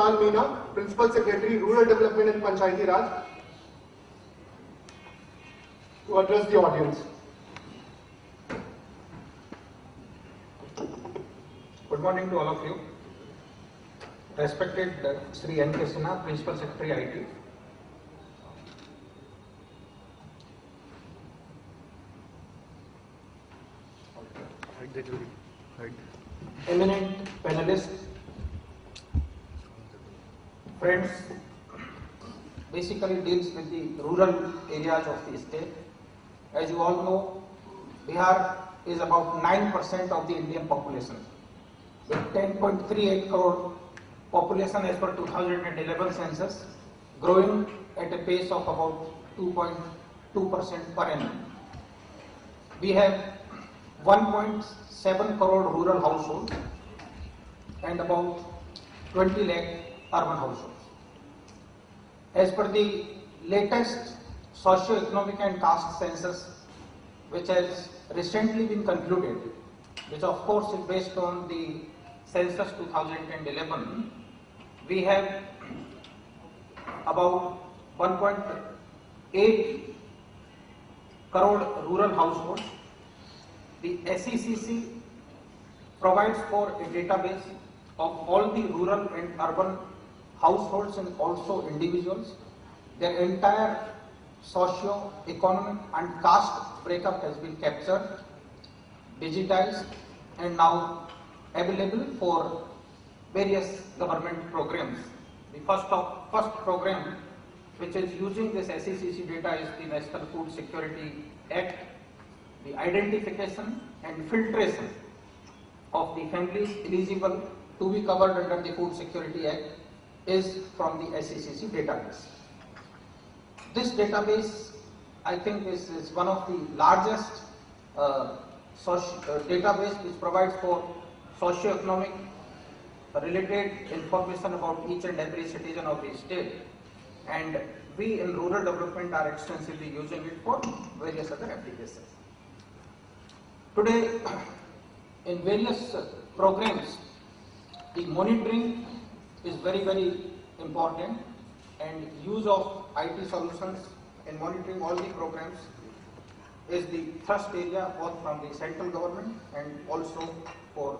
Vishal Meena, Principal Secretary, Rural Development and Panchayati Raj, to address the audience. Good morning to all of you. Respected Sri N. K. Sinha, Principal Secretary IT. Eminent panelists, friends, basically deals with the rural areas of the state. As you all know, Bihar is about 9% of the Indian population, with 10.38 crore population as per 2011 census, growing at a pace of about 2.2% per annum. We have 1.7 crore rural households and about 20 lakh urban households. As per the latest socio-economic and caste census, which has recently been concluded, which of course is based on the census 2011, we have about 1.8 crore rural households. The SECC provides for a database of all the rural and urban households and also individuals. Their entire socio-economic and caste breakup has been captured, digitized, and now available for various government programs. The first program which is using this SECC data is the National Food Security Act. The identification and filtration of the families eligible to be covered under the Food Security Act is from the SECC database. This database, I think, is one of the largest database which provides for socio-economic related information about each and every citizen of the state, and we in rural development are extensively using it for various other applications. Today, in various programs, the monitoring is very, very important, and use of IT solutions in monitoring all the programs is the thrust area both from the central government and also for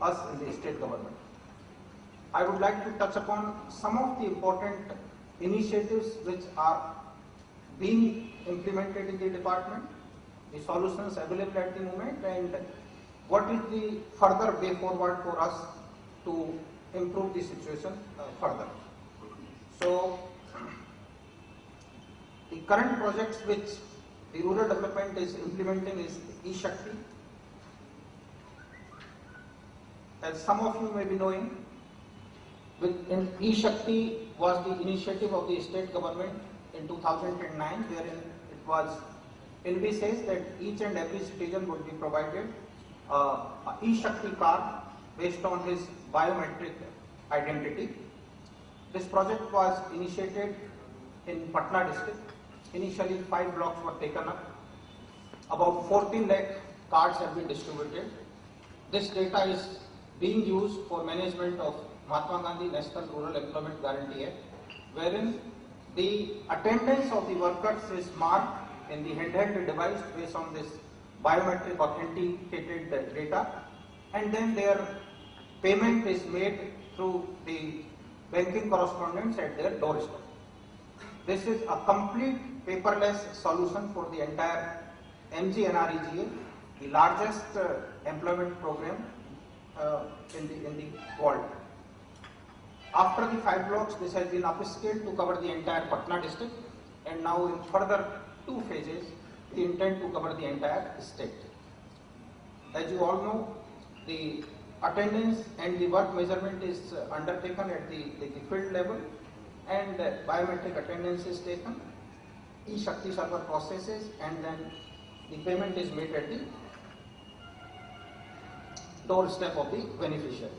us in the state government. I would like to touch upon some of the important initiatives which are being implemented in the department, the solutions available at the moment, and what is the further way forward for us to improve the situation further. So, the current projects which the rural development is implementing is E-Shakti. As some of you may be knowing, E-Shakti was the initiative of the state government in 2009, wherein it was envisaged that each and every citizen would be provided an E-Shakti card based on his biometric identity. This project was initiated in Patna district. Initially 5 blocks were taken up. About 14 lakh cards have been distributed. This data is being used for management of Mahatma Gandhi National Rural Employment Guarantee Act, wherein the attendance of the workers is marked in the handheld device based on this biometric authenticated data, and then their payment is made through the banking correspondents at their doorstep. This is a complete paperless solution for the entire MGNREGA, the largest employment program in the world. After the 5 blocks, this has been upscaled to cover the entire Patna district, and now in further 2 phases, we intend to cover the entire state. As you all know, the attendance and the work measurement is undertaken at the field level, and biometric attendance is taken, E-Shakti server processes, and then the payment is made at the doorstep of the beneficiary.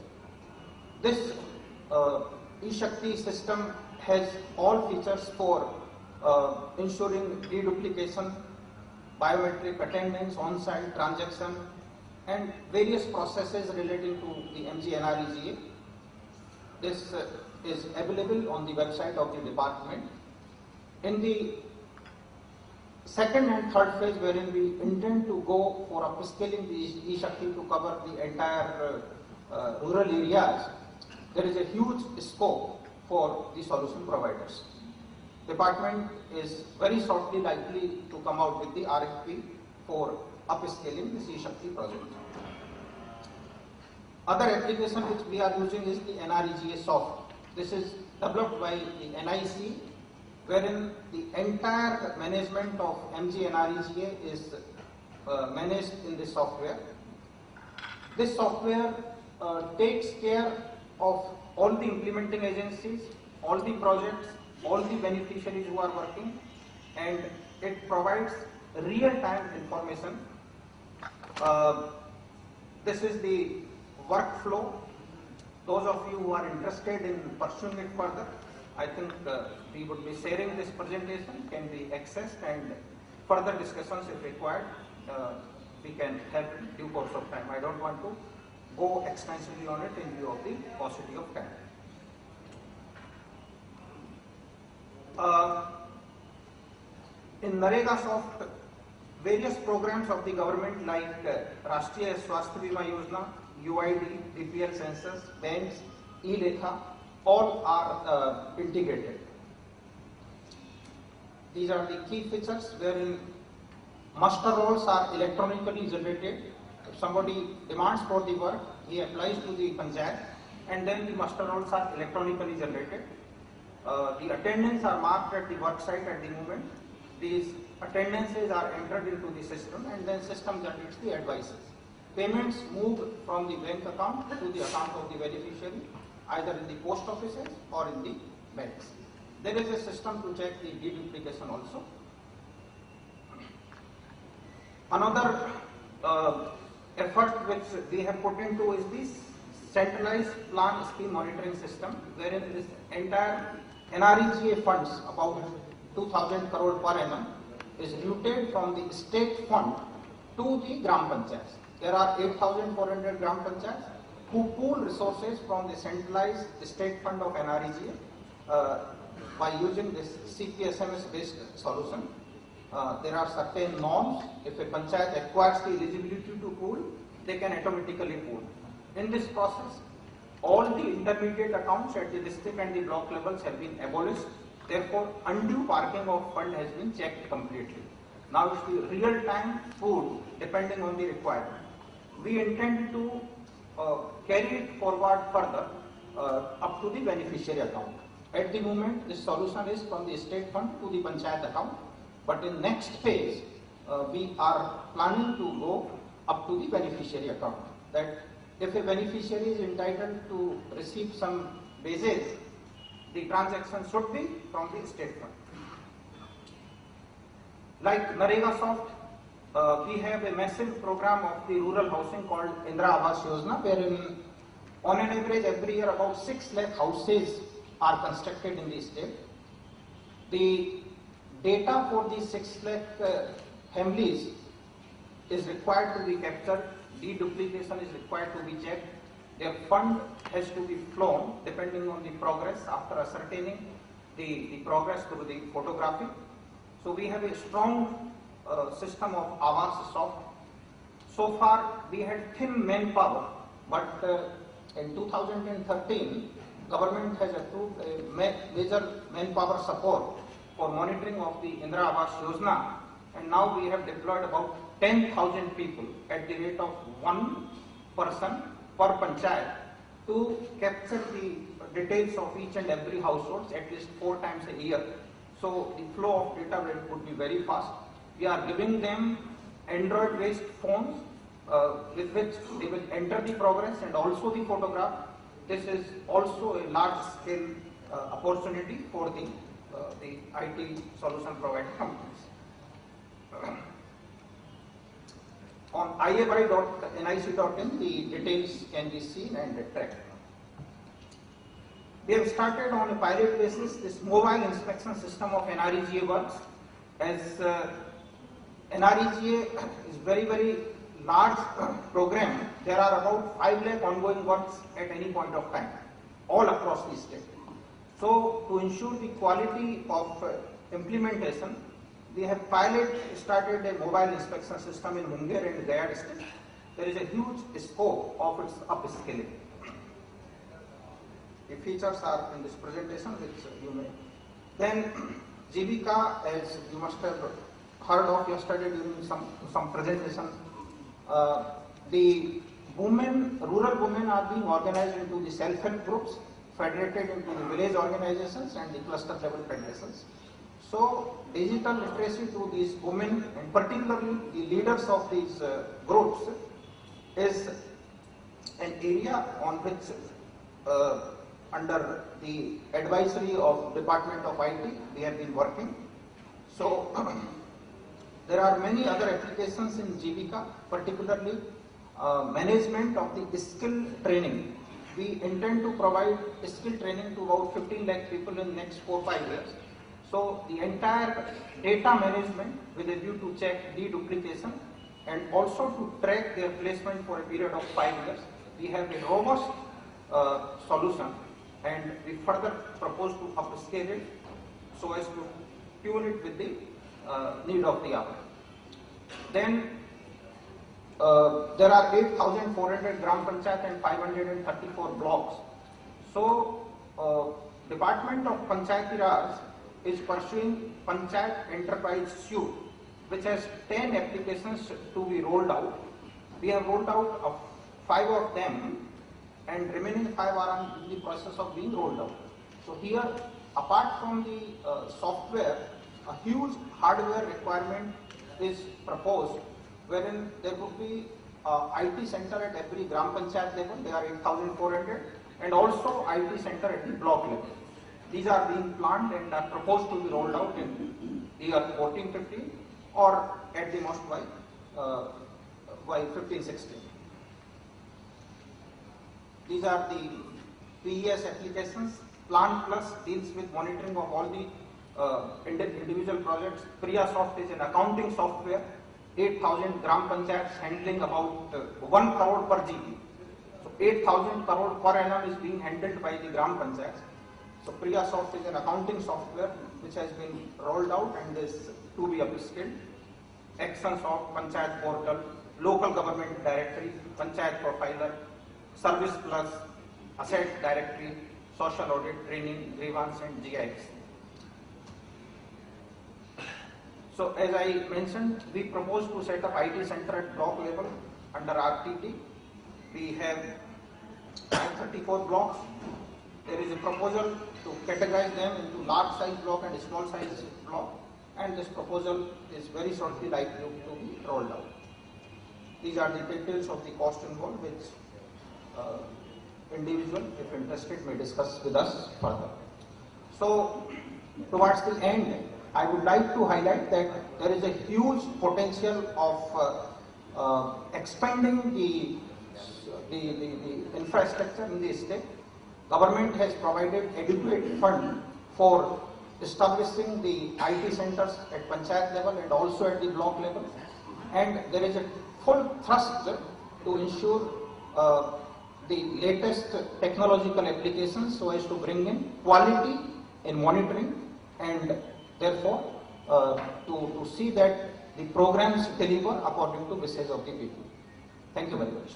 This E-Shakti system has all features for ensuring deduplication, biometric attendance, on-site transaction, and various processes relating to the MGNREGA. This is available on the website of the department. In the second and third phase, wherein we intend to go for upscaling the E-Shakti to cover the entire rural areas, there is a huge scope for the solution providers. Department is very shortly likely to come out with the RFP for upscaling this E-Shakti project. Other application which we are using is the NREGA soft. This is developed by the NIC, wherein the entire management of MG NREGA is managed in this software. This software takes care of all the implementing agencies, all the projects, all the beneficiaries who are working, and it provides real-time information. This is the workflow. Those of you who are interested in pursuing it further, I think we would be sharing this presentation, can be accessed, and further discussions if required, we can have in due course of time. I don't want to go extensively on it in view of the paucity of time. In NREGA soft, various programs of the government like Rashtriya Swasthya Bima Yojana, UID, BPL census, banks, E-Lekha, all are integrated. These are the key features wherein muster rolls are electronically generated. If somebody demands for the work, he applies to the panchayat, and then the muster rolls are electronically generated. The attendance are marked at the work site at the moment. These attendances are entered into the system, and then system generates the advices. Payments move from the bank account to the account of the beneficiary, either in the post offices or in the banks. There is a system to check the deduplication also. Another effort which we have put into is this centralized plan scheme monitoring system, wherein this entire NREGA funds, about 2,000 crore per annum, is routed from the state fund to the Gram Panchayats. There are 8,400 Gram Panchayats who pool resources from the centralized state fund of NREGA by using this CPSMS based solution. There are certain norms. If a panchayat acquires the eligibility to pool, they can automatically pool. In this process, all the intermediate accounts at the district and the block levels have been abolished. Therefore, undue parking of fund has been checked completely. Now it's the real-time pool depending on the requirement. We intend to carry it forward further up to the beneficiary account. At the moment, this solution is from the state fund to the panchayat account, but in next phase, we are planning to go up to the beneficiary account. That if a beneficiary is entitled to receive some basis, the transaction should be from the state fund. Like NREGA soft, we have a massive program of the rural housing called Indira Awas Yojana, wherein on an average every year about 6 lakh houses are constructed in the state. The data for these 6 lakh families is required to be captured, deduplication is required to be checked, their fund has to be flown depending on the progress after ascertaining the progress through the photography. So we have a strong system of Awas soft. So far we had thin manpower, but in 2013 government has approved a major manpower support for monitoring of the Indira Awas Yojana, and now we have deployed about 10,000 people at the rate of 1 person per panchayat to capture the details of each and every household at least 4 times a year. So the flow of data would be very fast. We are giving them Android-based phones with which they will enter the progress and also the photograph. This is also a large-scale opportunity for the IT solution provider companies. On iabri.nic.in, the details can be seen and tracked. We have started on a pilot basis this mobile inspection system of NREGA works. As NREGA is very large program, there are about 5 lakh ongoing works at any point of time, all across the state. So to ensure the quality of implementation, we have started a mobile inspection system in Munger and Gaya district. There is a huge scope of its upscaling. The features are in this presentation, which you may. Then Jivika, as you must have heard of yesterday during some presentation, the rural women are being organized into the self-help groups, federated into the village organizations and the cluster level federations. So digital literacy to these women, and particularly the leaders of these groups, is an area on which under the advisory of Department of IT we have been working. So there are many other applications in Jivika, particularly management of the skill training. We intend to provide skill training to about 15 lakh people in the next 4-5 years. So the entire data management with a view to check deduplication and also to track their placement for a period of 5 years. We have a robust solution, and we further propose to upscale it so as to tune it with the need of the hour. Then there are 8,400 Gram Panchayat and 534 blocks. So Department of Panchayati Raj is pursuing Panchayat Enterprise Suite, which has 10 applications to be rolled out. We have rolled out 5 of them, and remaining 5 are in the process of being rolled out. So here, apart from the software, a huge hardware requirement is proposed, wherein there would be IT center at every Gram Panchayat level. They are 8,400, and also IT center at the block level. These are being planned and are proposed to be rolled out in year 14-15, or at the most by 15-16. These are the PES applications. Plant Plus deals with monitoring of all the individual projects. PriyaSoft is an accounting software. 8,000 Gram Panchayats handling about 1 crore per GB. So 8,000 crore per annum is being handled by the Gram Panchayats. So PriyaSoft is an accounting software which has been rolled out and is to be upskilled. ActionSoft, Panchayat Portal, Local Government Directory, Panchayat Profiler, Service Plus, Asset Directory, Social Audit, Training, Grievance and GIX. So as I mentioned, we propose to set up IT center at block level under RTT. We have 34 blocks. There is a proposal to categorize them into large size block and small size block, and this proposal is very shortly likely to be rolled out. These are the details of the cost involved, which individual, if interested, may discuss with us further. So towards the end, I would like to highlight that there is a huge potential of expanding the infrastructure in the state. Government has provided adequate fund for establishing the IT centers at Panchayat level and also at the block level, and there is a full thrust to ensure the latest technological applications so as to bring in quality in monitoring, and therefore to see that the programs deliver according to wishes of the people. Thank you very much.